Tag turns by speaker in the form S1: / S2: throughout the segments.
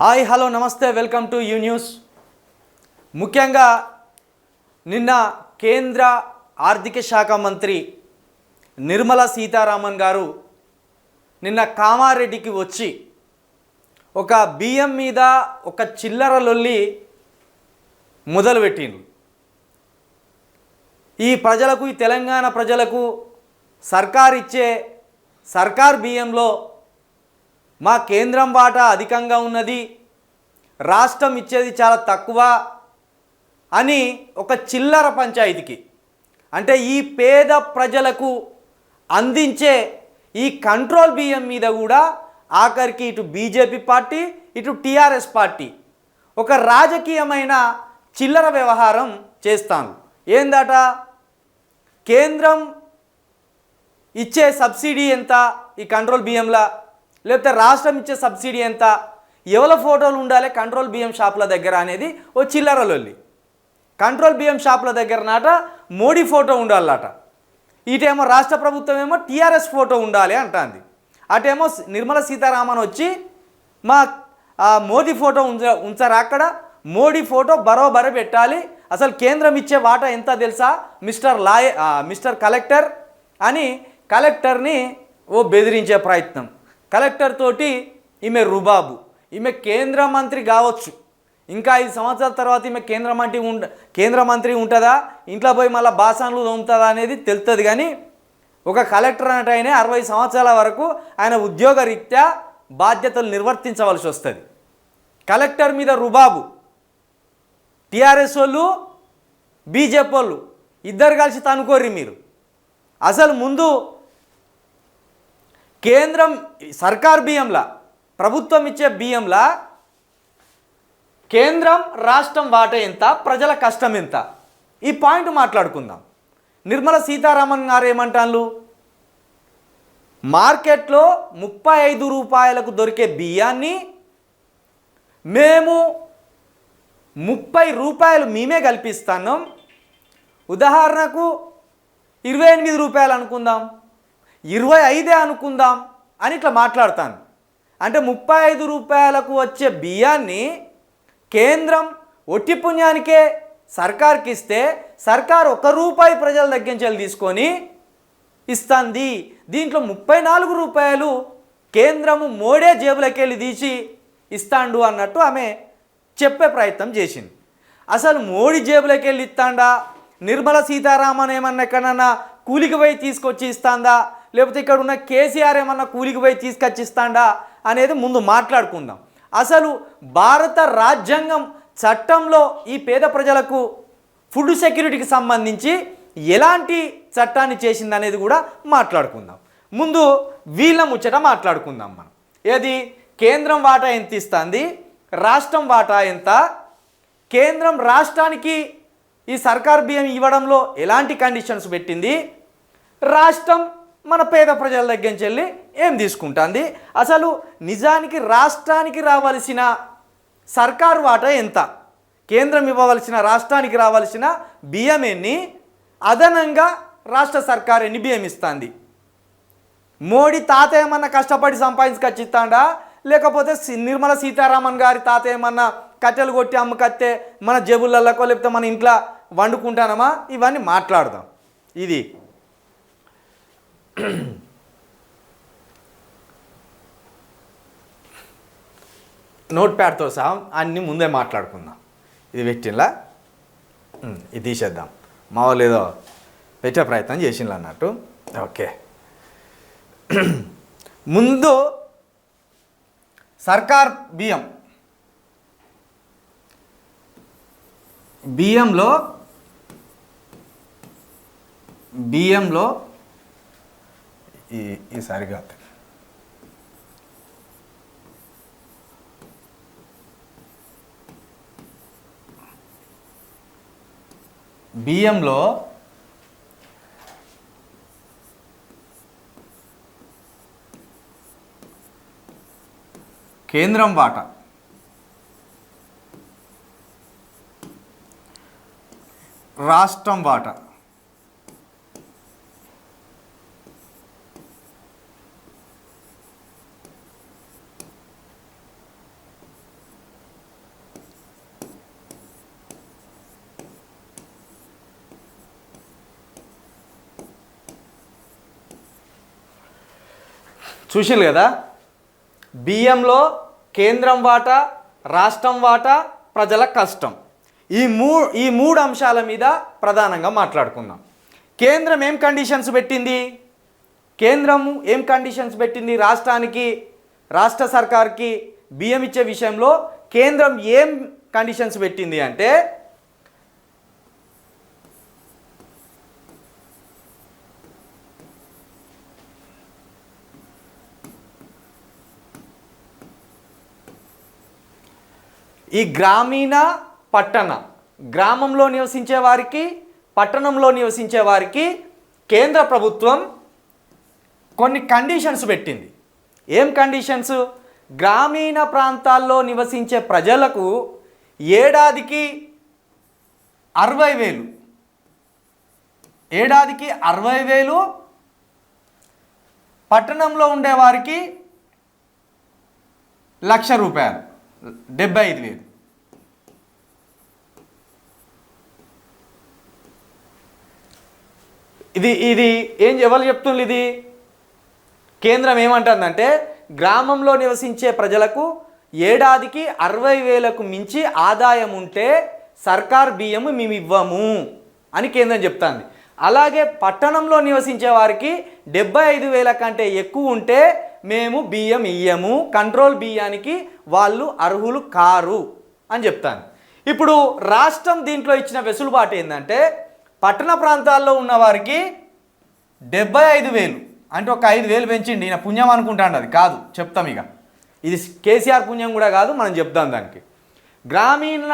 S1: Hi hello నమస్తే welcome to you news. ముఖ్యంగా నిన్న కేంద్ర ఆర్థిక శాఖ మంత్రి నిర్మలా సీతారామన్ గారు నిన్న కామారెడ్డికి వచ్చి ఒక బియ్యం మీద ఒక చిల్లర లొల్లి మొదలుపెట్టిండ్రు. ఈ ప్రజలకు, ఈ తెలంగాణ ప్రజలకు సర్కార్ ఇచ్చే సర్కార్ బియ్యంలో మా కేంద్రం వాటా అధికంగా ఉన్నది, రాష్ట్రం ఇచ్చేది చాలా తక్కువ అని ఒక చిల్లర పంచాయతీకి, అంటే ఈ పేద ప్రజలకు అందించే ఈ కంట్రోల్ బియ్యం మీద కూడా ఆఖరికి ఇటు బీజేపీ పార్టీ ఇటు టీఆర్ఎస్ పార్టీ ఒక రాజకీయమైన చిల్లర వ్యవహారం చేస్తాను. ఏందట, కేంద్రం ఇచ్చే సబ్సిడీ ఎంత ఈ కంట్రోల్ బియ్యంలా, లేకపోతే రాష్ట్రం ఇచ్చే సబ్సిడీ ఎంత, ఎవరి ఫోటోలు ఉండాలి కంట్రోల్ బియ్యం షాపుల దగ్గర అనేది ఓ చిల్లర లొల్లి. కంట్రోల్ బియ్యం షాపుల దగ్గర నాట మోడీ ఫోటో ఉండాలట, ఇటేమో రాష్ట్ర ప్రభుత్వం ఏమో టీఆర్ఎస్ ఫోటో ఉండాలి అంటుంది. అటేమో నిర్మలా సీతారామన్ వచ్చి మా మోదీ ఫోటో ఉంచారు, అక్కడ మోడీ ఫోటో బరోబరు పెట్టాలి, అసలు కేంద్రం ఇచ్చే వాటా ఎంత తెలుసా మిస్టర్ కలెక్టర్ అని కలెక్టర్ని ఓ బెదిరించే ప్రయత్నం. కలెక్టర్ తోటి ఈమె రుబాబు, ఈమె కేంద్ర మంత్రి కావచ్చు, ఇంకా 5 సంవత్సరాల తర్వాత ఈమె కేంద్ర మంత్రి ఉంటుందా, ఇంట్లో పోయి మళ్ళీ బాసాన్లు తోముతుందా అనేది తెలుస్తుంది. కానీ ఒక కలెక్టర్ అన్నట్టు ఆయన 60 సంవత్సరాల వరకు ఆయన ఉద్యోగ రీత్యా బాధ్యతలు నిర్వర్తించవలసి వస్తుంది. కలెక్టర్ మీద రుబాబు, టీఆర్ఎస్ వాళ్ళు బీజేపీ వాళ్ళు ఇద్దరు కలిసి తనుకోర్రి మీరు. అసలు ముందు కేంద్రం సర్కార్ బియ్యంలా, ప్రభుత్వం ఇచ్చే బియ్యంలా కేంద్రం రాష్ట్రం వాటా ఎంత, ప్రజల కష్టం ఎంత, ఈ పాయింట్ మాట్లాడుకుందాం. నిర్మలా సీతారామన్ గారు ఏమంటారు, మార్కెట్లో 35 రూపాయలకు దొరికే బియ్యాన్ని మేము 30 రూపాయలు మేమే కల్పిస్తున్నాం, ఉదాహరణకు 28 రూపాయలు అనుకుందాం, 25 అనుకుందాం అని ఇట్లా మాట్లాడతాను. అంటే 35 రూపాయలకు వచ్చే బియ్యాన్ని కేంద్రం ఒట్టి పుణ్యానికే సర్కార్కి ఇస్తే సర్కార్ 1 రూపాయి ప్రజల దగ్గర నుంచి తీసుకొని ఇస్తుంది. దీంట్లో 34 రూపాయలు కేంద్రము మోడే జేబులకి వెళ్ళి తీసి ఇస్తాండు అన్నట్టు ఆమె చెప్పే ప్రయత్నం చేసింది. అసలు మోడీ జేబులకి వెళ్ళి ఇస్తాండా, నిర్మలా సీతారామన్ ఏమన్నా ఎక్కడన్నా కూలికి పోయి తీసుకొచ్చి ఇస్తాందా, లేకపోతే ఇక్కడ ఉన్న కేసీఆర్ ఏమన్నా కూలికి పోయి తీసుకొచ్చి ఇస్తాండా అనేది ముందు మాట్లాడుకుందాం. అసలు భారత రాజ్యాంగం చట్టంలో ఈ పేద ప్రజలకు ఫుడ్ సెక్యూరిటీకి సంబంధించి ఎలాంటి చట్టాన్ని చేసింది అనేది కూడా మాట్లాడుకుందాం. ముందు వీళ్ళ ముచ్చట మాట్లాడుకుందాం మనం. ఏది, కేంద్రం వాటా ఎంత ఇస్తుంది, రాష్ట్రం వాటా ఎంత, కేంద్రం రాష్ట్రానికి ఈ సర్కార్ బియ్యం ఇవ్వడంలో ఎలాంటి కండిషన్స్ పెట్టింది, రాష్ట్రం మన పేద ప్రజల దగ్గర నుంచి వెళ్ళి ఏం తీసుకుంటుంది, అసలు నిజానికి రాష్ట్రానికి రావాల్సిన సర్కారు వాటా ఎంత, కేంద్రం ఇవ్వవలసిన రాష్ట్రానికి రావాల్సిన బియ్యం ఎన్ని, అదనంగా రాష్ట్ర సర్కారు ఎన్ని బియ్యం ఇస్తుంది, మోడీ తాత ఏమన్నా కష్టపడి సంపాదించుకొచ్చి ఇస్తాడా, లేకపోతే నిర్మలా సీతారామన్ గారి తాత ఏమన్నా కట్టెలు కొట్టి అమ్ముకత్తే మన జేబులలోకో లేకపోతే మన ఇంట్లో వండుకుంటానమా, ఇవన్నీ మాట్లాడదాం. ఇది నోట్ ప్యాడ్తో సహా అన్నీ ముందే మాట్లాడుకుందాం. ఇది పెట్టినలా ఇది తీసేద్దాం, మా వాళ్ళు ఏదో పెట్టే ప్రయత్నం చేసిండ్రు అన్నట్టు. ఓకే, ముందు సర్కార్ బియ్యంలో ఈ సరిగా బియ్యంలో కేంద్రం వాటా, రాష్ట్రం వాటా, చూసిరు కదా, బియ్యంలో కేంద్రం వాటా, రాష్ట్రం వాటా, ప్రజల కష్టం, ఈ మూడు అంశాల మీద ప్రధానంగా మాట్లాడుకుందాం. కేంద్రం ఏం కండిషన్స్ పెట్టింది? కేంద్రం ఏం కండిషన్స్ పెట్టింది రాష్ట్రానికి, రాష్ట్ర సర్కార్కి బియ్యం ఇచ్చే విషయంలో కేంద్రం ఏం కండిషన్స్ పెట్టింది అంటే, ఈ గ్రామీణ పట్టణ, గ్రామంలో నివసించే వారికి, పట్టణంలో నివసించే వారికి కేంద్ర ప్రభుత్వం కొన్ని కండిషన్స్ పెట్టింది. ఏం కండిషన్స్? గ్రామీణ ప్రాంతాల్లో నివసించే ప్రజలకు ఏడాదికి 60,000, ఏడాదికి 60,000, పట్టణంలో ఉండేవారికి ₹1,00,000, 75,000. ఇది ఏం ఎవరు చెప్తుంది? ఇది కేంద్రం ఏమంటుందంటే, గ్రామంలో నివసించే ప్రజలకు ఏడాదికి 60,000కు మించి ఆదాయం ఉంటే సర్కార్ బియ్యం మేము ఇవ్వము అని కేంద్రం చెప్తుంది. అలాగే పట్టణంలో నివసించే వారికి 75,000 కంటే ఎక్కువ ఉంటే మేము బియ్యం ఇయ్యము, కంట్రోల్ బియ్యానికి వాళ్ళు అర్హులు కారు అని చెప్తాను. ఇప్పుడు రాష్ట్రం దీంట్లో ఇచ్చిన వెసులుబాటు ఏంటంటే, పట్టణ ప్రాంతాల్లో ఉన్న వారికి 75,000 అంటే ఒక 5,000 పెంచిండి, ఈయన పుణ్యం అనుకుంటాండి, అది కాదు చెప్తాం. ఇక ఇది కేసీఆర్ పుణ్యం కూడా కాదు, మనం చెప్తాం దానికి. గ్రామీణ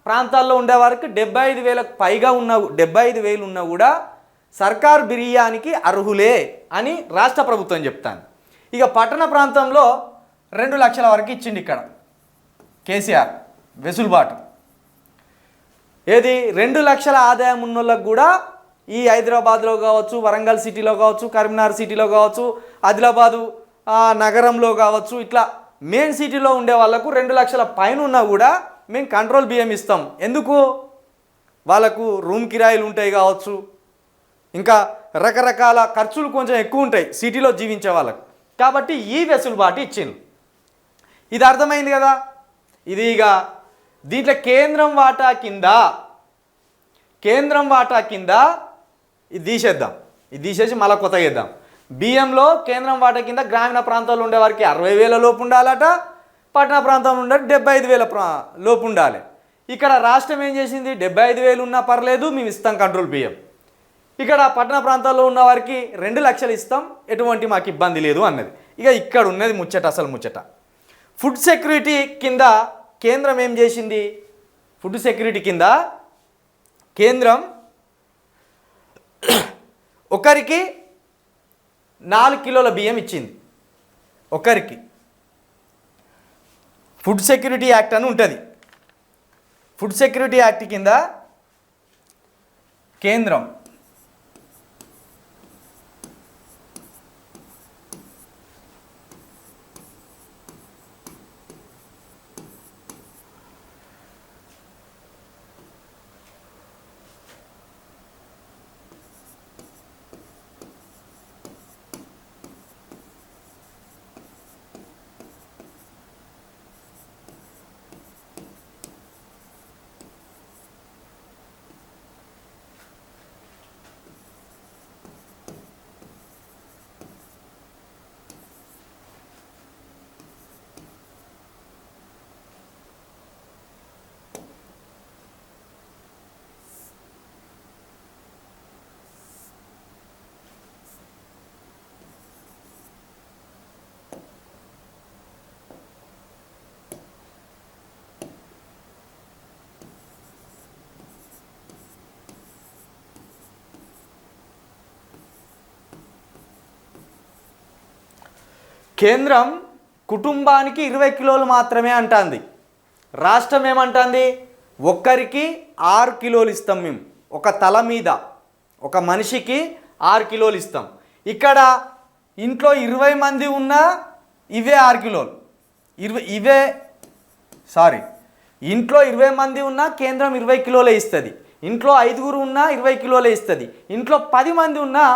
S1: ప్రాంతాల్లో ఉండేవారికి 75,000కు పైగా ఉన్న 75,000 ఉన్నా కూడా సర్కారు బియ్యానికి అర్హులే అని రాష్ట్ర ప్రభుత్వం చెప్తాను. ఇక పట్టణ ప్రాంతంలో 2,00,000 వరకు ఇచ్చిండి ఇక్కడ కేసీఆర్ వెసులుబాటు. ఏది 2,00,000 ఆదాయం ఉన్న వాళ్ళకు కూడా ఈ హైదరాబాద్లో కావచ్చు, వరంగల్ సిటీలో కావచ్చు, కరీంనగర్ సిటీలో కావచ్చు, ఆదిలాబాదు నగరంలో కావచ్చు, ఇట్లా మెయిన్ సిటీలో ఉండే వాళ్ళకు 2,00,000 పైన ఉన్నా కూడా మేము కంట్రోల్ బియ్యం ఇస్తాం. ఎందుకు? వాళ్ళకు రూమ్ కిరాయిలు ఉంటాయి కావచ్చు, ఇంకా రకరకాల ఖర్చులు కొంచెం ఎక్కువ ఉంటాయి సిటీలో జీవించే వాళ్ళకు, కాబట్టి ఈ వెసులుబాటు ఇచ్చింది. ఇది అర్థమైంది కదా. ఇది ఇక దీంట్లో కేంద్రం వాటా కింద ఇది తీసేద్దాం, ఇది తీసేసి మళ్ళీ కొత్తగా వేద్దాం. బియ్యంలో కేంద్రం వాటా కింద గ్రామీణ ప్రాంతాల్లో ఉండేవారికి 60,000 లోపు ఉండాలట, పట్టణ ప్రాంతంలో ఉండే 75,000 లోపు ఉండాలి. ఇక్కడ రాష్ట్రం ఏం చేసింది? 75,000 ఉన్నా పర్లేదు, మేము ఇస్తాం కంట్రోల్ బియ్యం. ఇక్కడ పట్టణ ప్రాంతాల్లో ఉన్న వారికి 2,00,000 ఇస్తాం, ఎటువంటి మాకు ఇబ్బంది లేదు అన్నది. ఇక ఇక్కడ ఉన్నది ముచ్చట, అసలు ముచ్చట. ఫుడ్ సెక్యూరిటీ కింద కేంద్రం ఏం చేసింది? ఫుడ్ సెక్యూరిటీ కింద కేంద్రం ఒకరికి 4 కిలోల బియ్యం ఇచ్చింది. ఒకరికి ఫుడ్ సెక్యూరిటీ యాక్ట్ అని ఉంటుంది. ఫుడ్ సెక్యూరిటీ యాక్ట్ కింద కేంద్రం కేంద్రం కుటుంబానికి 20 కిలోలు మాత్రమే అంటుంది. రాష్ట్రం ఏమంటుంది? ఒక్కరికి 6 కిలోలు ఇస్తాం మేము, ఒక తల మీద ఒక మనిషికి 6 కిలోలు ఇస్తాం. ఇక్కడ ఇంట్లో 20 మంది ఉన్నా ఇవే 6 కిలోలు, ఇంట్లో 20 మంది ఉన్నా కేంద్రం 20 కిలోలే ఇస్తుంది. ఇంట్లో 5 ఉన్నా 20 కిలోలే ఇస్తుంది. ఇంట్లో 10 మంది ఉన్నా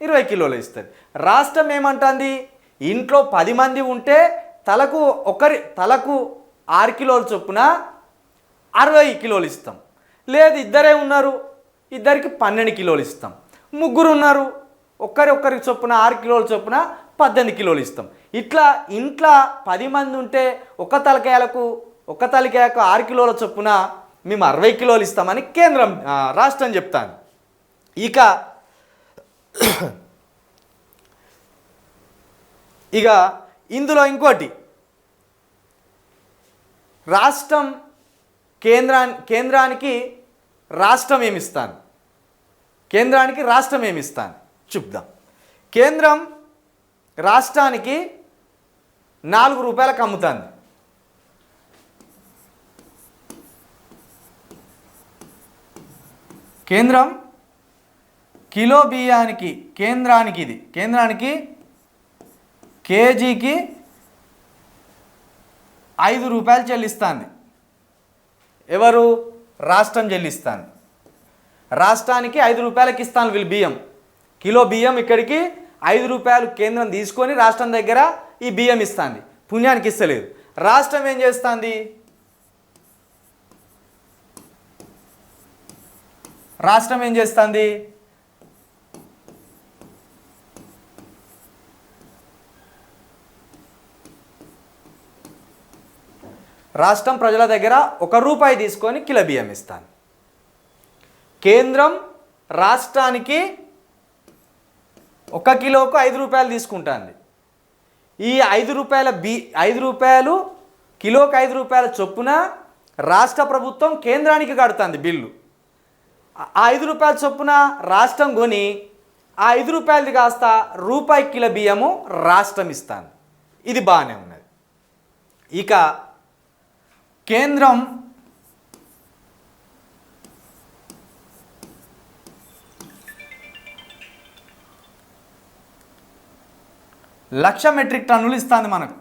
S1: 20 కిలోలే ఇస్తుంది. రాష్ట్రం ఏమంటుంది? ఇంట్లో 10 మంది ఉంటే తలకు 6 కిలోల చొప్పున 60 కిలోలు ఇస్తాం. లేదు ఇద్దరే ఉన్నారు, ఇద్దరికి 12 కిలోలు ఇస్తాం. ముగ్గురు ఉన్నారు, ఒక్కరికి చొప్పున 6 కిలోల చొప్పున 18 కిలోలు ఇస్తాం. ఇట్లా ఇంట్లో 10 మంది ఉంటే ఒక తలకాయకు 6 కిలోల చొప్పున మేము 60 కిలోలు ఇస్తామని రాష్ట్రం చెప్తాను. ఇక ఇందులో ఇంకోటి, రాష్ట్రం కేంద్రానికి రాష్ట్రం ఏమిస్తాను చూద్దాం. కేంద్రం రాష్ట్రానికి 4 రూపాయలకు అమ్ముతుంది. కేంద్రం కిలో బియ్యానికి కేంద్రానికి కేజీకి 5 రూపాయలు చెల్లిస్తుంది. ఎవరు? రాష్ట్రం చెల్లిస్తాను. రాష్ట్రానికి 5 రూపాయలకి ఇస్తాను వీళ్ళు బియ్యం. కిలో బియ్యం ఇక్కడికి 5 రూపాయలు కేంద్రం తీసుకొని రాష్ట్రం దగ్గర ఈ బియ్యం ఇస్తుంది. పుణ్యానికి ఇస్తలేదు. రాష్ట్రం ఏం చేస్తుంది? రాష్ట్రం ప్రజల దగ్గర 1 రూపాయి తీసుకొని కిలో బియ్యం ఇస్తాను. కేంద్రం రాష్ట్రానికి 1 కిలోకు 5 రూపాయలు తీసుకుంటుంది. ఈ 5 రూపాయలు కిలోకు 5 రూపాయల చొప్పున రాష్ట్ర ప్రభుత్వం కేంద్రానికి కడుతుంది బిల్లు. ఆ 5 రూపాయల చొప్పున రాష్ట్రం కొని ఆ 5 రూపాయలది కాస్త రూపాయి కిలో బియ్యము రాష్ట్రం ఇస్తాను. ఇది బాగానే ఉన్నది. ఇక కేంద్రం లక్ష మెట్రిక్ టన్నులు ఇస్తుంది మనకు.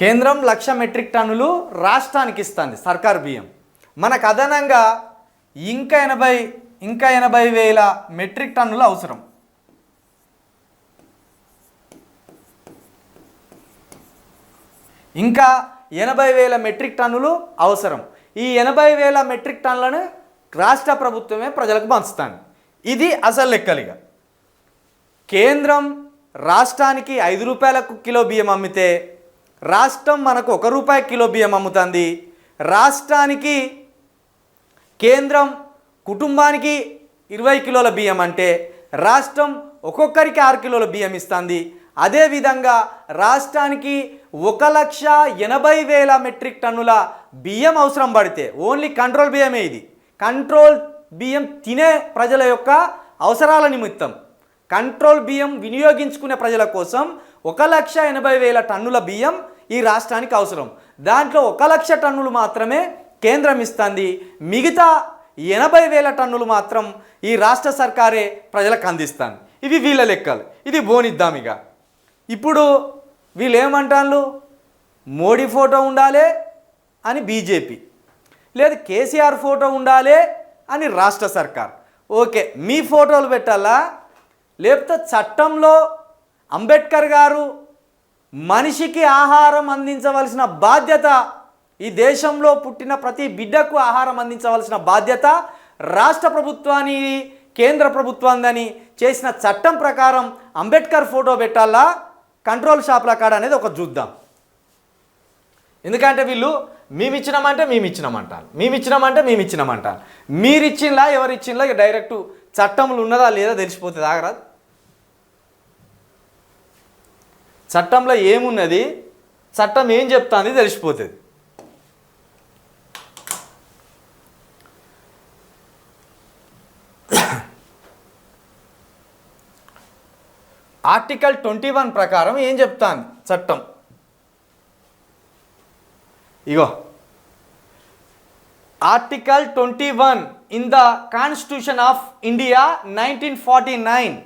S1: కేంద్రం 1,00,000 మెట్రిక్ టన్నులు రాష్ట్రానికి ఇస్తుంది సర్కారు బియ్యం. మనకు అదనంగా ఇంకా 80,000 మెట్రిక్ టన్నులు అవసరం. ఇంకా 80,000 మెట్రిక్ టన్నులు అవసరం. ఈ 80,000 మెట్రిక్ టన్నులను రాష్ట్ర ప్రభుత్వమే ప్రజలకు పంచుతాను. ఇది అసలు లెక్కలిగా. కేంద్రం రాష్ట్రానికి 5 రూపాయలకు కిలో బియ్యం అమ్మితే రాష్ట్రం మనకు 1 రూపాయి కిలో బియ్యం అమ్ముతుంది. రాష్ట్రానికి కేంద్రం కుటుంబానికి 20 కిలోల బియ్యం అంటే రాష్ట్రం ఒక్కొక్కరికి 6 కిలోల బియ్యం ఇస్తుంది. అదేవిధంగా రాష్ట్రానికి 1,80,000 మెట్రిక్ టన్నుల బియ్యం అవసరం పడితే, ఓన్లీ కంట్రోల్ బియ్యమే ఇది, కంట్రోల్ బియ్యం తినే ప్రజల యొక్క అవసరాల నిమిత్తం, కంట్రోల్ బియ్యం వినియోగించుకునే ప్రజల కోసం 1,80,000 టన్నుల బియ్యం ఈ రాష్ట్రానికి అవసరం. దాంట్లో 1,00,000 టన్నులు మాత్రమే కేంద్రం ఇస్తుంది. మిగతా 80,000 టన్నులు మాత్రం ఈ రాష్ట్ర సర్కారే ప్రజలకు అందిస్తాను. ఇవి వీళ్ళ లెక్కలు. ఇది బోనిద్దాం. ఇక ఇప్పుడు వీళ్ళు ఏమంటారు? మోడీ ఫోటో ఉండాలి అని బీజేపీ, లేదు కేసీఆర్ ఫోటో ఉండాలి అని రాష్ట్ర సర్కార్. ఓకే, మీ ఫోటోలు పెట్టాలా? లేకపోతే చట్టంలో అంబేద్కర్ గారు మనిషికి ఆహారం అందించవలసిన బాధ్యత, ఈ దేశంలో పుట్టిన ప్రతి బిడ్డకు ఆహారం అందించవలసిన బాధ్యత రాష్ట్ర ప్రభుత్వాన్ని కేంద్ర ప్రభుత్వాన్ని చేసిన చట్టం ప్రకారం అంబేద్కర్ ఫోటో పెట్టాలా కంట్రోల్ షాప్ల కాడ అనేది ఒక చూద్దాం. ఎందుకంటే వీళ్ళు మేమిచ్చినామంటారు, మీరిచ్చింలా ఎవరిచ్చింలా డైరెక్ట్ చట్టంలో ఉన్నదా లేదా తెలిసిపోతుంది. ఆగరాదు, చట్టంలో ఏమున్నది, చట్టం ఏం చెప్తాంది తెలిసిపోతుంది. ఆర్టికల్ 21 ప్రకారం ఏం చెప్తాంది చట్టం? ఇగో Article 21 in the Constitution of India 1949.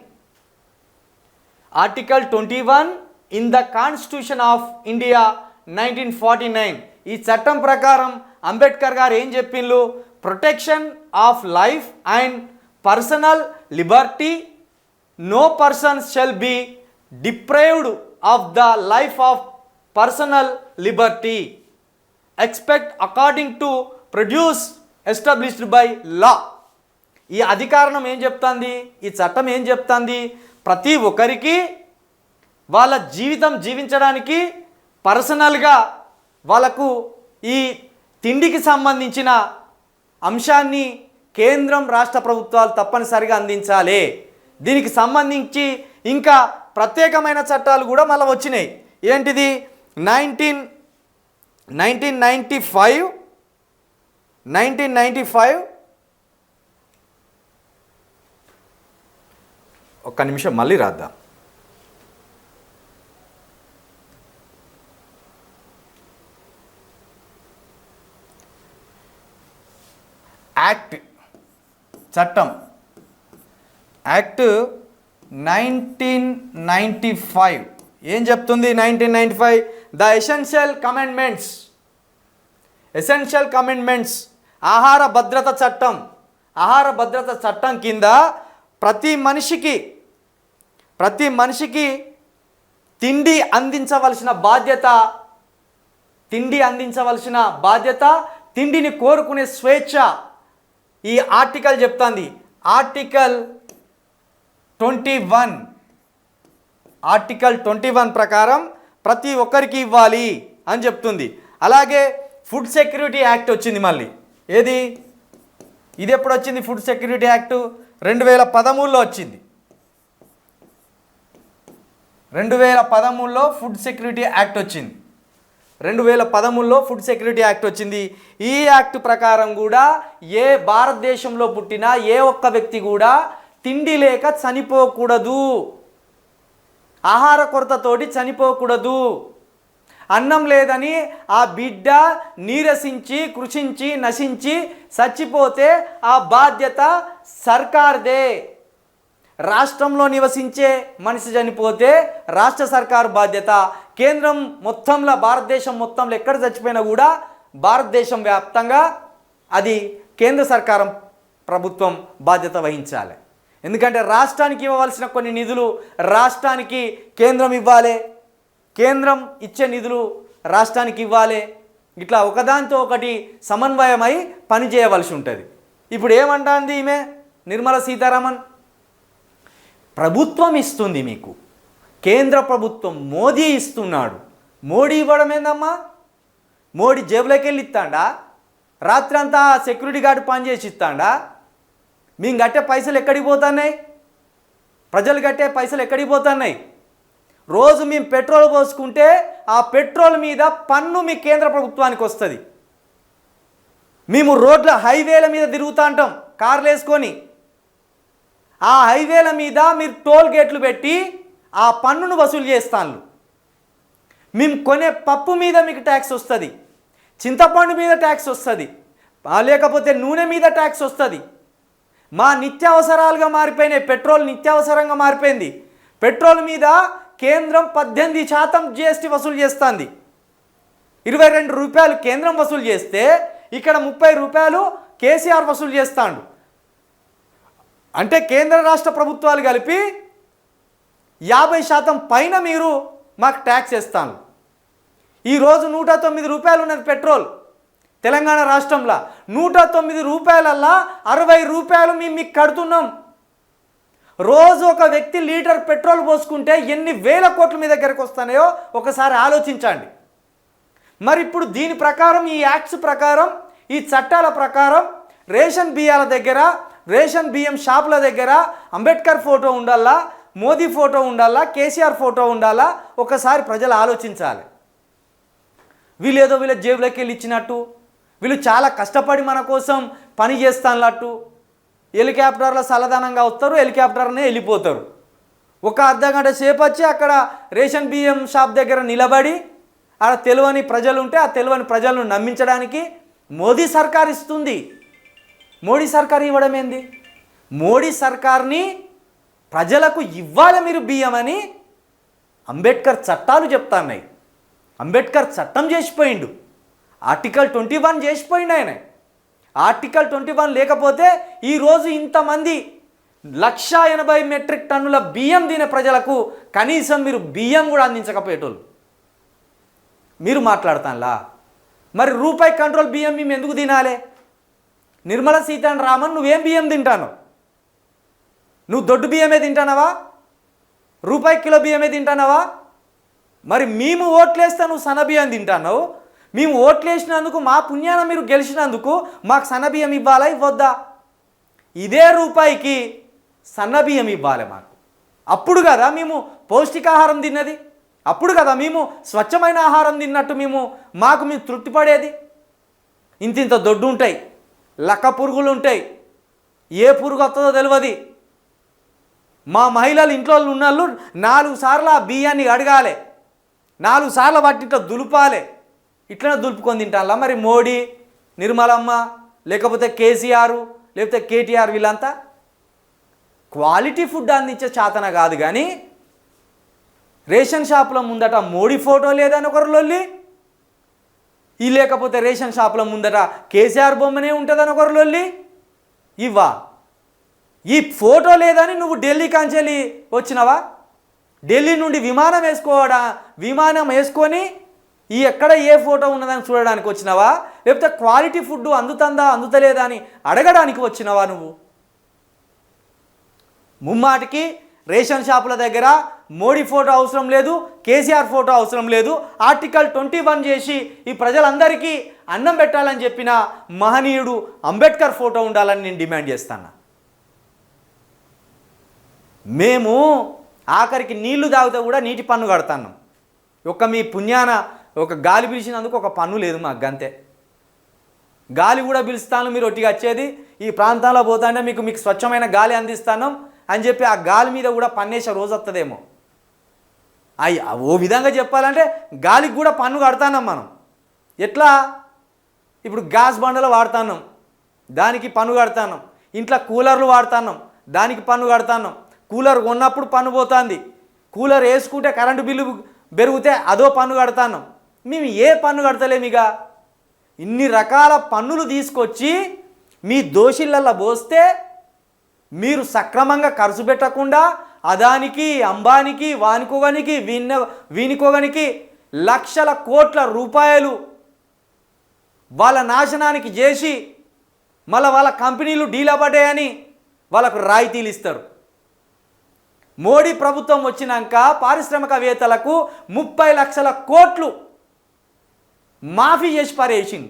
S1: Article 21 in the Constitution of India 1949. ఈ చట్టం ప్రకారం అంబేద్కర్ గారు ఏం చెప్పిండ్రు? Protection of life and personal liberty. No person shall be deprived of the life of personal liberty except according to produce established by law. ఈ అధికారం ఏం చెప్తుంది? ఈ చట్టం ఏం చెప్తుంది? ప్రతి ఒక్కరికి వాళ్ళ జీవితం జీవించడానికి పర్సనల్గా వాళ్ళకు ఈ తిండికి సంబంధించిన అంశాన్ని కేంద్రం రాష్ట్ర ప్రభుత్వాలు తప్పనిసరిగా అందించాలి. దీనికి సంబంధించి ఇంకా ప్రత్యేకమైన చట్టాలు కూడా మళ్ళీ వచ్చినాయి. ఏంటిది? 1995 ఒక్క నిమిషం మళ్ళీ రాద్దాం. యాక్ట్ చట్టం యాక్ట్ 1995 ఏం చెప్తుంది? 1995 ద ఎసెన్షియల్ కమెండ్మెంట్స్ ఆహార భద్రత చట్టం కింద ప్రతి మనిషికి తిండి అందించవలసిన బాధ్యత, తిండిని కోరుకునే స్వేచ్ఛ ఈ ఆర్టికల్ చెప్తుంది. ఆర్టికల్ 21 ప్రకారం ప్రతి ఒక్కరికి ఇవ్వాలి అని చెప్తుంది. అలాగే ఫుడ్ సెక్యూరిటీ యాక్ట్ వచ్చింది. మళ్ళీ ఏది? ఇది ఎప్పుడు వచ్చింది? ఫుడ్ సెక్యూరిటీ యాక్ట్ 2013లో వచ్చింది. 2013లో ఫుడ్ సెక్యూరిటీ యాక్ట్ వచ్చింది. 2013లో ఫుడ్ సెక్యూరిటీ యాక్ట్ వచ్చింది. ఈ యాక్ట్ ప్రకారం కూడా ఏ భారతదేశంలో పుట్టినా ఏ ఒక్క వ్యక్తి కూడా తిండి లేక చనిపోకూడదు, ఆహార కొరతతోటి చనిపోకూడదు. అన్నం లేదని ఆ బిడ్డ నీరసించి కృషించి నశించి చచ్చిపోతే ఆ బాధ్యత సర్కార్దే. రాష్ట్రంలో నివసించే మనిషి చనిపోతే రాష్ట్ర సర్కారు బాధ్యత. కేంద్రం మొత్తంలో భారతదేశం మొత్తంలో ఎక్కడ చచ్చిపోయినా కూడా భారతదేశం వ్యాప్తంగా అది కేంద్ర సర్కారం ప్రభుత్వం బాధ్యత వహించాలి. ఎందుకంటే రాష్ట్రానికి ఇవ్వవలసిన కొన్ని నిధులు రాష్ట్రానికి కేంద్రం ఇవ్వాలి, కేంద్రం ఇచ్చే నిధులు రాష్ట్రానికి ఇవ్వాలి. ఇట్లా ఒకదానితో ఒకటి సమన్వయమై పనిచేయవలసి ఉంటుంది. ఇప్పుడు ఏమంటుంది ఈమె నిర్మలా సీతారామన్? ప్రభుత్వం ఇస్తుంది మీకు, కేంద్ర ప్రభుత్వం మోదీ ఇస్తున్నాడు. మోడీ ఇవ్వడం ఏందమ్మా? మోడీ జేబులోకి వెళ్ళి ఇస్తాడా? రాత్రంతా సెక్యూరిటీ గార్డు పనిచేసి ఇస్తాడా? మేము కట్టే పైసలు ఎక్కడికి పోతున్నాయి? ప్రజలు కట్టే పైసలు ఎక్కడికి పోతున్నాయి? రోజు మేము పెట్రోల్ పోసుకుంటే ఆ పెట్రోల్ మీద పన్ను మీ కేంద్ర ప్రభుత్వానికి వస్తుంది. మేము రోడ్ల హైవేల మీద తిరుగుతూ ఉంటాం కార్లు వేసుకొని. ఆ హైవేల మీద మీరు టోల్ గేట్లు పెట్టి ఆ పన్నును వసూలు చేస్తాను. మేము కొనే పప్పు మీద మీకు ట్యాక్స్ వస్తుంది, చింతపండు మీద ట్యాక్స్ వస్తుంది, లేకపోతే నూనె మీద ట్యాక్స్ వస్తుంది. మా నిత్యావసరాలుగా మారిపోయినాయి. పెట్రోల్ నిత్యావసరంగా మారిపోయింది. పెట్రోల్ మీద కేంద్రం 18% జిఎస్టీ వసూలు చేస్తుంది. 22 రూపాయలు కేంద్రం వసూలు చేస్తే ఇక్కడ 30 రూపాయలు కేసీఆర్ వసూలు చేస్తాడు. అంటే కేంద్ర రాష్ట్ర ప్రభుత్వాలు కలిపి 50% పైన మీరు మాకు ట్యాక్స్ వేస్తాను. ఈరోజు 109 రూపాయలు ఉన్నది పెట్రోల్ తెలంగాణ రాష్ట్రంలో. 109 రూపాయలల్లా 60 రూపాయలు మేము మీకు కడుతున్నాం. రోజు ఒక వ్యక్తి లీటర్ పెట్రోల్ పోసుకుంటే ఎన్ని వేల కోట్ల మీ దగ్గరకు వస్తాయో ఒకసారి ఆలోచించండి. మరి ఇప్పుడు దీని ప్రకారం, ఈ యాక్ట్స్ ప్రకారం, ఈ చట్టాల ప్రకారం రేషన్ బియ్యాల దగ్గర, రేషన్ బియ్యం షాపుల దగ్గర అంబేద్కర్ ఫోటో ఉండాలా, మోదీ ఫోటో ఉండాలా, కేసీఆర్ ఫోటో ఉండాలా? ఒకసారి ప్రజలు ఆలోచించాలి. వీళ్ళేదో వీళ్ళ జేబులోకి వెళ్ళి ఇచ్చినట్టు, వీళ్ళు చాలా కష్టపడి మన కోసం పని చేస్తానట్టు. హెలికాప్టర్లో చల్లదనంగా వస్తారు, హెలికాప్టర్నే వెళ్ళిపోతారు. ఒక అర్ధగంట సేపు వచ్చి అక్కడ రేషన్ బియ్యం షాప్ దగ్గర నిలబడి ఆడ తెలియని ప్రజలు ఉంటే ఆ తెలియని ప్రజలను నమ్మించడానికి మోదీ సర్కార్ ఇస్తుంది. మోడీ సర్కార్ ఇవ్వడం ఏంది? మోడీ సర్కార్ని ప్రజలకు ఇవ్వాలి మీరు బియ్యం అని అంబేద్కర్ చట్టాలు చెప్తున్నాయి. అంబేద్కర్ చట్టం చేసిపోయిండు, ఆర్టికల్ 21 చేసిపోయిండు ఆయన. ఆర్టికల్ 21 లేకపోతే ఈరోజు ఇంతమంది 180 మెట్రిక్ టన్నుల బియ్యం తినే ప్రజలకు కనీసం మీరు బియ్యం కూడా అందించకపోయేటోళ్ళు మీరు మాట్లాడతానులా. మరి రూపాయి కంట్రోల్ బియ్యం మేము ఎందుకు తినాలి? నిర్మలా సీతారామన్ నువ్వేం బియ్యం తింటాను? నువ్వు దొడ్డు బియ్యమే తింటానవా? రూపాయి కిలో బియ్యమే తింటానవా? మరి మేము ఓట్లేస్తే నువ్వు సన్న బియ్యం తింటావు. మేము ఓట్లేసినందుకు మా పుణ్యాన మీరు గెలిచినందుకు మాకు సన్న బియ్యం ఇవ్వాలా ఇవ్వద్దా? ఇదే రూపాయికి సన్న బియ్యం ఇవ్వాలి మాకు. అప్పుడు కదా మేము పౌష్టికాహారం తిన్నది, అప్పుడు కదా మేము స్వచ్ఛమైన ఆహారం తిన్నట్టు మాకు తృప్తిపడేది. ఇంత దొడ్డు ఉంటాయి, లక్క పురుగులు ఉంటాయి, ఏ పురుగు వస్తుందో తెలియదు. మా మహిళలు ఇంట్లో ఉన్నోళ్ళు 4 సార్లు ఆ బియ్యాన్ని అడగాలి, 4 సార్లు వాటితో దులుపాలి. ఇట్లనే దులుపుకొని తింటాలా మరి మోడీ, నిర్మలమ్మ, లేకపోతే కేసీఆర్, లేకపోతే కేటీఆర్ వీళ్ళంతా? క్వాలిటీ ఫుడ్ అందించే చేతన కాదు. కానీ రేషన్ షాపుల ముందట మోడీ ఫోటో లేదని ఒకరు లొల్లి, ఈ లేకపోతే రేషన్ షాపుల ముందట కేసీఆర్ బొమ్మనే ఉంటుందని ఒకరు లొల్లి. ఇవ్వా ఈ ఫోటో లేదని నువ్వు ఢిల్లీ కాంచెల్లి వచ్చినావా? ఢిల్లీ నుండి విమానం వేసుకొని ఈ ఎక్కడ ఏ ఫోటో ఉన్నదని చూడడానికి వచ్చినావా? లేకపోతే క్వాలిటీ ఫుడ్ అందుతుందా అందుతలేదా అని అడగడానికి వచ్చినావా నువ్వు? ముమ్మాటికి రేషన్ షాపుల దగ్గర మోడీ ఫోటో అవసరం లేదు, కేసీఆర్ ఫోటో అవసరం లేదు. ఆర్టికల్ 21 చేసి ఈ ప్రజలందరికీ అన్నం పెట్టాలని చెప్పిన మహనీయుడు అంబేద్కర్ ఫోటో ఉండాలని నేను డిమాండ్ చేస్తాను. మేము ఆఖరికి నీళ్లు తాగితే కూడా నీటి పన్ను కడతాను. మీ పుణ్యాన ఒక గాలి పిలిచినందుకు ఒక పన్ను లేదు మాకు, గంతే. గాలి కూడా పిలుస్తాను, మీరు ఒట్టిగా వచ్చేది ఈ ప్రాంతాల్లో పోతానే మీకు స్వచ్ఛమైన గాలి అందిస్తాను అని చెప్పి ఆ గాలి మీద కూడా పన్నేసే రోజు వస్తుందేమో. ఓ విధంగా చెప్పాలంటే గాలికి కూడా పన్ను కడతాం మనం. ఎట్లా? ఇప్పుడు గ్యాస్ బండలు వాడుతున్నాం, దానికి పన్ను కడతాం. ఇంట్లో కూలర్లు వాడుతున్నాం, దానికి పన్ను కడతాం. కూలర్ కొన్నప్పుడు పన్ను పోతుంది, కూలర్ వేసుకుంటే కరెంటు బిల్లు పెరిగితే అదో పన్ను కడతాం. మేము ఏ పన్ను కడతలేము. ఇక ఇన్ని రకాల పన్నులు తీసుకొచ్చి మీ దోషిళ్ళల్లో పోస్తే మీరు సక్రమంగా ఖర్చు పెట్టకుండా అదానికి, అంబానికి, వానికోగనికి, వీనికోగనికి లక్షల కోట్ల రూపాయలు వాళ్ళ నాశనానికి చేసి మళ్ళీ వాళ్ళ కంపెనీలు డీలా పడ్డాయని వాళ్ళకు రాయితీలు ఇస్తారు. మోడీ ప్రభుత్వం వచ్చినాక పారిశ్రామికవేత్తలకు 30 లక్షల కోట్లు మాఫీ చేసి పారేసింది.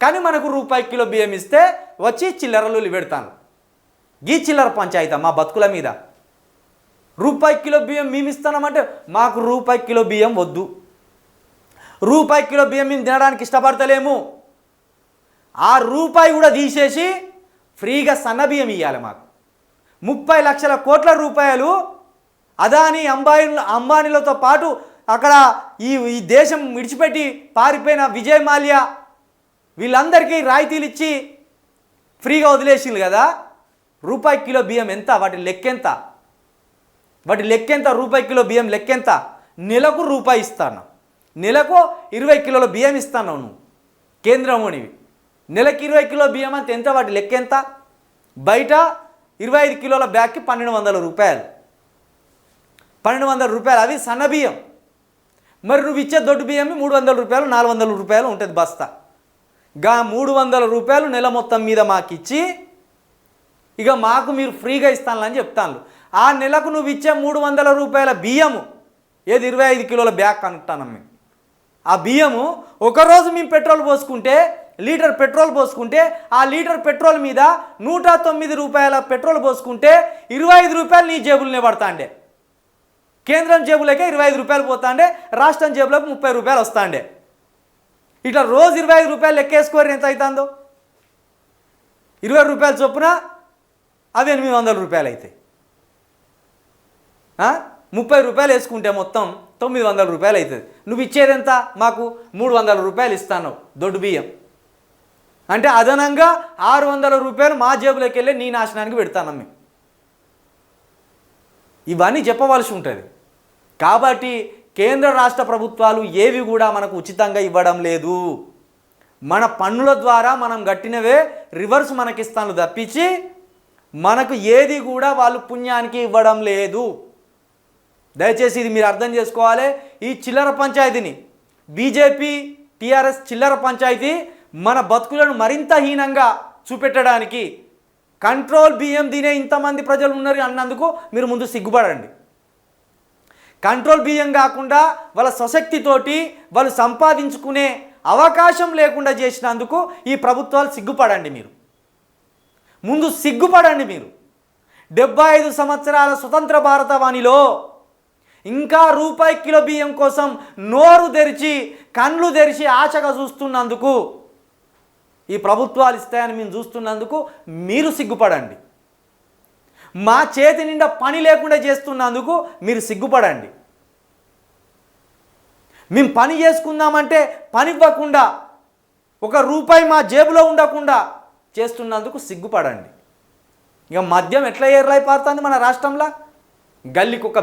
S1: కానీ మనకు రూపాయి కిలో బియ్యం ఇస్తే వచ్చి చిల్లరలు పెడతాను. గీ చిల్లర పంచాయతీ మా బతుకుల మీద. రూపాయి కిలో బియ్యం మేము ఇస్తున్నామంటే మాకు రూపాయి కిలో బియ్యం వద్దు. రూపాయి కిలో బియ్యం మేము తినడానికి ఇష్టపడతలేము. ఆ రూపాయి కూడా తీసేసి ఫ్రీగా సన్న బియ్యం ఇవ్వాలి మాకు. 30 లక్షల కోట్ల రూపాయలు అదాని, అంబానీలతో పాటు అక్కడ ఈ దేశం విడిచిపెట్టి పారిపోయిన విజయ్ మాల్యా వీళ్ళందరికీ రాయితీలు ఇచ్చి ఫ్రీగా వదిలేసింది కదా. రూపాయి కిలో బియ్యం ఎంత? వాటి లెక్కెంత? రూపాయి కిలో బియ్యం లెక్కెంత? నెలకు రూపాయి ఇస్తాను, నెలకు 20 కిలోల బియ్యం ఇస్తాను నువ్వు కేంద్రంలోనివి. నెలకి 20 కిలో బియ్యం అంటే ఎంత? వాటి లెక్కెంత? బయట 25 కిలోల బ్యాగ్కి 1200 రూపాయలు. 1200 రూపాయలు అది సన్న బియ్యం. మరి నువ్వు ఇచ్చే దొడ్డు బియ్యం 300 రూపాయలు, 400 రూపాయలు ఉంటుంది బస్తా. 300 రూపాయలు నెల మొత్తం మీద మాకు ఇచ్చి ఇక మాకు మీరు ఫ్రీగా ఇస్తానని చెప్తాను. ఆ నెలకు నువ్వు ఇచ్చే 300 రూపాయల బియ్యము ఏది 25 కిలోల బ్యాగ్ అనుకుంటాను మేము. ఆ బియ్యము ఒకరోజు మేము పెట్రోల్ పోసుకుంటే, లీటర్ పెట్రోల్ పోసుకుంటే, ఆ లీటర్ పెట్రోల్ మీద 109 రూపాయల పెట్రోల్ పోసుకుంటే 25 రూపాయలు నీ జేబులనే పడతాండే. కేంద్రం జేబులకే 25 రూపాయలు పోతాండే, రాష్ట్రం జేబులకు 30 రూపాయలు వస్తాండే. ఇట్లా రోజు 25 రూపాయలు లెక్కేసుకోరు ఎంత అవుతుందో. 20 రూపాయల చొప్పున అవి 800 రూపాయలు అవుతాయి. 30 రూపాయలు వేసుకుంటే మొత్తం 900 రూపాయలు అవుతుంది. నువ్వు ఇచ్చేది ఎంత? మాకు 300 రూపాయలు ఇస్తాను దొడ్డు బియ్యం. అంటే అదనంగా 600 రూపాయలు మా జేబులోకి వెళ్ళి నీ నాశనానికి పెడతాను మేము. ఇవన్నీ చెప్పవలసి ఉంటుంది. కాబట్టి కేంద్ర రాష్ట్ర ప్రభుత్వాలు ఏవి కూడా మనకు ఉచితంగా ఇవ్వడం లేదు. మన పన్నుల ద్వారా మనం కట్టినవే రివర్స్ మనకిస్తాను తప్పించి మనకు ఏది కూడా వాళ్ళు పుణ్యానికి ఇవ్వడం లేదు. దయచేసి ఇది మీరు అర్థం చేసుకోవాలి. ఈ చిల్లర పంచాయతీని బీజేపీ టీఆర్ఎస్ చిల్లర పంచాయతీ మన బతుకులను మరింత హీనంగా చూపెట్టడానికి కంట్రోల్ బియ్యం తినే ఇంతమంది ప్రజలు ఉన్నారు అన్నందుకు మీరు ముందు సిగ్గుపడండి. కంట్రోల్ బియ్యం కాకుండా వాళ్ళ స్వశక్తితోటి వాళ్ళు సంపాదించుకునే అవకాశం లేకుండా చేసినందుకు ఈ ప్రభుత్వాలు సిగ్గుపడండి. మీరు ముందు సిగ్గుపడండి. మీరు 75 సంవత్సరాల స్వతంత్ర భారతవాణిలో ఇంకా రూపాయి కిలో బియ్యం కోసం నోరు తెరిచి కళ్ళు తెరిచి ఆశగా చూస్తున్నందుకు, ఈ ప్రభుత్వాలు ఇస్తాయని మేము చూస్తున్నందుకు మీరు సిగ్గుపడండి. మా చేతి నిండా పని లేకుండా చేస్తున్నందుకు మీరు సిగ్గుపడండి. మేము పని చేసుకుందామంటే పని ఇవ్వకుండా, ఒక రూపాయి మా జేబులో ఉండకుండా చేస్తున్నందుకు సిగ్గుపడండి. ఇక మద్యం ఎట్లా ఏర్లైపోతుంది మన రాష్ట్రంలో? గల్లీకి ఒక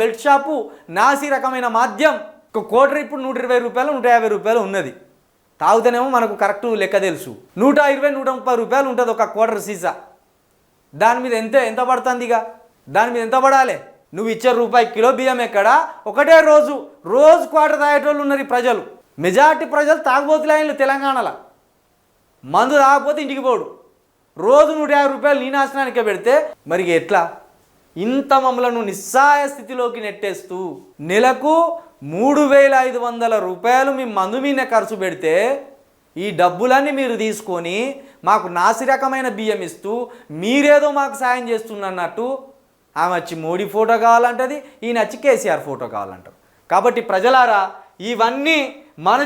S1: బెల్ట్ షాపు నాసి రకమైన మద్యం ఒక కోటర్ ఇప్పుడు 120 రూపాయలు 150 రూపాయలు ఉన్నది. తాగుతేనేమో మనకు కరెక్ట్ లెక్క తెలుసు. 120 130 రూపాయలు ఉంటుంది ఒక క్వార్టర్ సీసా. దాని మీద ఎంత పడుతుంది? ఇక దాని మీద ఎంత పడాలి? నువ్వు ఇచ్చే రూపాయి కిలో బియ్యం ఎక్కడ? ఒకటే రోజు క్వార్టర్ తాగేటోళ్ళు ఉన్నారు ఈ ప్రజలు. మెజార్టీ ప్రజలు తాగుబోతులైన్లు తెలంగాణలో. మందు తాగకపోతే ఇంటికి పోడు. రోజు 150 రూపాయలు నీ నాశనానికే పెడితే మరి ఎట్లా? ఇంత మమ్మలను నిస్సాయ స్థితిలోకి నెట్టేస్తూ నెలకు 3500 రూపాయలు మీ మందు మీద ఖర్చు పెడితే ఈ డబ్బులన్నీ మీరు తీసుకొని మాకు నాసిరకమైన బియ్యం ఇస్తూ మీరేదో మాకు సాయం చేస్తున్నట్టు ఆమె వచ్చి మోడీ ఫోటో కావాలంటది, ఈయన వచ్చి కేసీఆర్ ఫోటో కావాలంటారు. కాబట్టి ప్రజలారా, ఇవన్నీ మన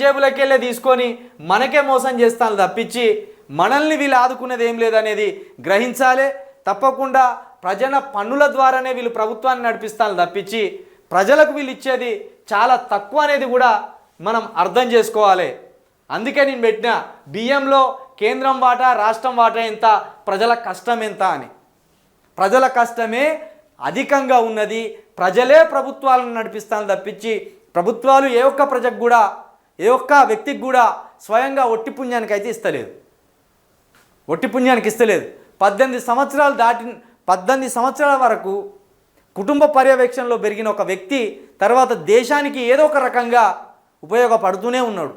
S1: జేబులకెళ్ళే తీసుకొని మనకే మోసం చేస్తాను తప్పించి మనల్ని వీళ్ళు ఆదుకునేది ఏం లేదనేది గ్రహించాలి. తప్పకుండా ప్రజల పన్నుల ద్వారానే వీళ్ళు ప్రభుత్వాన్ని నడిపిస్తాను తప్పించి ప్రజలకు వీళ్ళు ఇచ్చేది చాలా తక్కువ అనేది కూడా మనం అర్థం చేసుకోవాలి. అందుకే నేను పెట్టిన బియ్యంలో కేంద్రం వాటా రాష్ట్రం వాటా ఎంత, ప్రజల కష్టం ఎంత అని. ప్రజల కష్టమే అధికంగా ఉన్నది. ప్రజలే ప్రభుత్వాలను నడిపిస్తాను తప్పించి ప్రభుత్వాలు ఏ ఒక్క ప్రజకు కూడా, ఏ ఒక్క వ్యక్తికి కూడా స్వయంగా ఒట్టి పుణ్యానికి అయితే ఇస్తలేదు. 18 సంవత్సరాల వరకు కుటుంబ పర్యవేక్షణలో పెరిగిన ఒక వ్యక్తి తర్వాత దేశానికి ఏదో ఒక రకంగా ఉపయోగపడుతూనే ఉన్నాడు.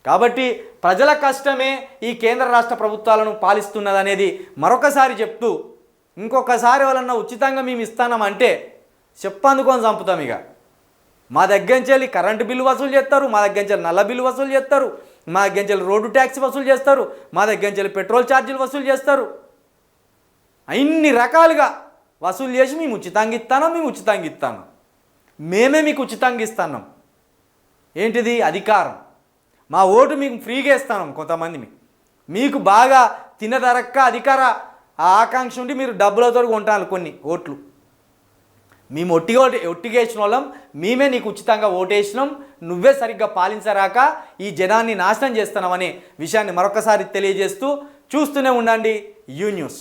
S1: కాబట్టి ప్రజల కష్టమే ఈ కేంద్ర రాష్ట్ర ప్రభుత్వాలను పాలిస్తున్నదనేది మరొకసారి చెప్తూ, ఇంకొకసారి వాళ్ళన్నా ఉచితంగా మేము ఇస్తామంటే చెప్పందుకొని చంపుతాం. ఇక మా దగ్గర నుంచి కరెంటు బిల్లు వసూలు చేస్తారు, మా దగ్గర నుంచి నల్ల బిల్లు వసూలు చేస్తారు, మా దగ్గర నుంచి రోడ్డు ట్యాక్స్ వసూలు చేస్తారు, మా దగ్గర నుంచి పెట్రోల్ ఛార్జీలు వసూలు చేస్తారు. ఇన్ని రకాలుగా వసూలు చేసి మేము ఉచితంగా ఇస్తాను. మేమే మీకు ఉచితంగా ఇస్తున్నాం. ఏంటిది? అధికారం. మా ఓటు మీకు ఫ్రీగా ఇస్తాం. కొంతమంది మీకు బాగా తినదరక్క అధికార ఆకాంక్ష ఉండి మీరు డబ్బులతో కొంటాను కొన్ని ఓట్లు. మేము ఒట్టిగేసిన వాళ్ళం, మేమే నీకు ఉచితంగా ఓటేసినాం, నువ్వే సరిగ్గా పాలించరాక ఈ జనాన్ని నాశనం చేస్తున్నామనే విషయాన్ని మరొకసారి తెలియజేస్తూ చూస్తూనే ఉండండి యూ న్యూస్.